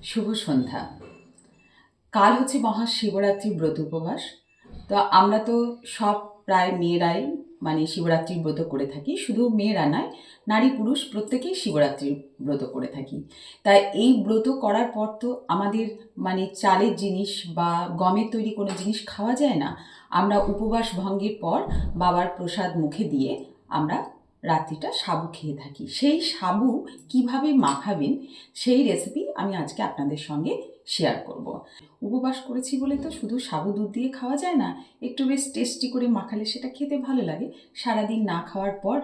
শুভ সন্ধ্যা। কাল হচ্ছে মহাশিবরাত্রি ব্রত উপবাস। তো আমরা তো সব প্রায় মেয়েরাই শিবরাত্রির ব্রত করে থাকি। শুধু মেয়েরা নয়, নারী পুরুষ প্রত্যেকেই শিবরাত্রির ব্রত করে থাকি। তাই এই ব্রত করার পর তো আমাদের চালের জিনিস বা গমের তৈরি কোনো জিনিস খাওয়া যায় না। আমরা উপবাস ভঙ্গের পর বাবার প্রসাদ মুখে দিয়ে আমরা রাত্রিটা সাবু খেয়ে থাকি। সেই সাবু কিভাবে মাখাবেন সেই রেসিপি আমি আজকে আপনাদের সঙ্গে শেয়ার করব। উপবাস করেছি বলে তো শুধু সাবু দুধ দিয়ে খাওয়া যায় না, একটু বেশ টেস্টি করে মাখালে সেটা খেতে ভালো লাগে। সারাদিন না খাওয়ার পর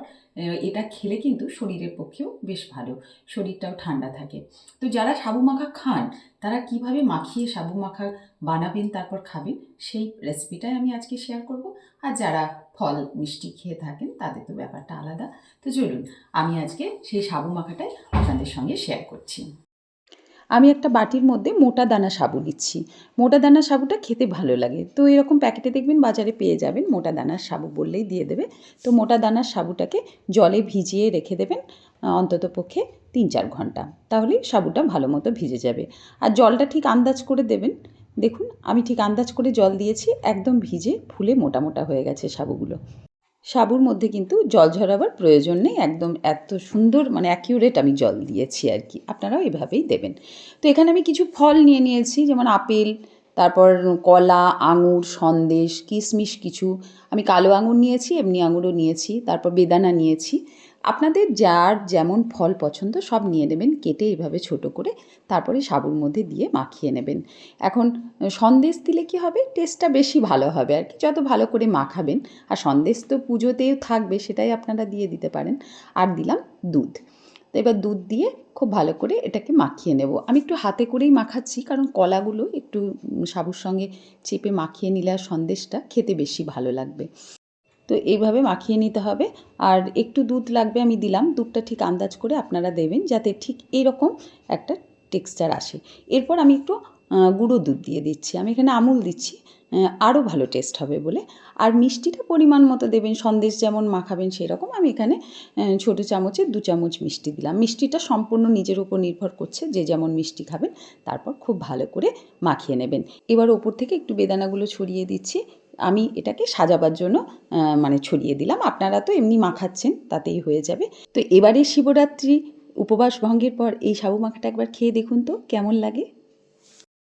এটা খেলে কিন্তু শরীরের পক্ষেও বেশ ভালো, শরীরটাও ঠান্ডা থাকে। তো যারা সাবু মাখা খান তারা কিভাবে মাখিয়ে সাবু মাখা বানাবেন তারপর খাবেন সেই রেসিপিটাই আমি আজকে শেয়ার করব। আর যারা ফল মিষ্টি খেয়ে থাকেন তাদের তো ব্যাপারটা আলাদা। তো চলুন আমি আজকে সেই সাবু মাখাটাই আপনাদের সঙ্গে শেয়ার করছি। আমি একটা বাটির মধ্যে মোটা দানা সাবু নিচ্ছি। মোটা দানার সাবুটা খেতে ভালো লাগে। তো এরকম প্যাকেটে দেখবেন বাজারে পেয়ে যাবেন, মোটা দানার সাবু বললেই দিয়ে দেবে। তো মোটা দানার সাবুটাকে জলে ভিজিয়ে রেখে দেবেন অন্তত পক্ষে ৩-৪ ঘন্টা। তাহলেই সাবুটা ভালো মতো ভিজে যাবে। আর জলটা ঠিক আন্দাজ করে দেবেন। দেখুন আমি ঠিক আন্দাজ করে জল দিয়েছি, একদম ভিজে ফুলে মোটা মোটা হয়ে গেছে সাবুগুলো। সাবুর মধ্যে কিন্তু জল ঝরাবার প্রয়োজন নেই, একদম এত সুন্দর অ্যাকিউরেট আমি জল দিয়েছি আর কি। আপনারাও এভাবেই দেবেন। তো এখানে আমি কিছু ফল নিয়ে নিয়েছি, যেমন আপেল, তারপর কলা, আঙুর, সন্দেশ, কিশমিশ কিছু। আমি কালো আঙুর নিয়েছি, এমনি আঙুরও নিয়েছি, তারপর বেদানা নিয়েছি। আপনাদের যার যেমন ফল পছন্দ সব নিয়ে নেবেন, কেটে এইভাবে ছোট করে তারপরে সাবুর মধ্যে দিয়ে মাখিয়ে নেবেন। এখন সন্দেশ দিলে কি হবে, টেস্টটা বেশি ভালো হবে আর কি, যত ভালো করে মাখাবেন। আর সন্দেশ তো পুজোতেও থাকবে, সেটাই আপনারা দিয়ে দিতে পারেন। আর দিলাম দুধ। তো এবার দুধ দিয়ে খুব ভালো করে এটাকে মাখিয়ে নেব। আমি একটু হাতে করেই মাখাচ্ছি, কারণ কলাগুলো একটু সাবুর সঙ্গে চেপে মাখিয়ে নিলে আর সন্দেশটা খেতে বেশি ভালো লাগবে। তো এইভাবে মাখিয়ে নিতে হবে। আর একটু দুধ লাগবে, আমি দিলাম। দুধটা ঠিক আন্দাজ করে আপনারা দেবেন, যাতে ঠিক এইরকম একটা টেক্সচার আসে। এরপর আমি একটু গুঁড়ো দুধ দিয়ে দিচ্ছি। আমি এখানে আমুল দিচ্ছি, আরও ভালো টেস্ট হবে বলে। আর মিষ্টিটা পরিমাণ মতো দেবেন, সন্দেশ যেমন মাখাবেন সেরকম। আমি এখানে ছোটো চামচে 2 চামচ মিষ্টি দিলাম। মিষ্টিটা সম্পূর্ণ নিজের উপর নির্ভর করছে, যে যেমন মিষ্টি খাবেন। তারপর খুব ভালো করে মাখিয়ে নেবেন। এবার ওপর থেকে একটু বেদানাগুলো ছড়িয়ে দিচ্ছি। আমি এটাকে সাজাবার জন্য ছড়িয়ে দিলাম। আপনারা তো এমনি মাখাচ্ছেন, তাতেই হয়ে যাবে। তো এবারে শিবরাত্রি উপবাস ভঙ্গের পর এই সাবু মাখাটা একবার খেয়ে দেখুন তো কেমন লাগে।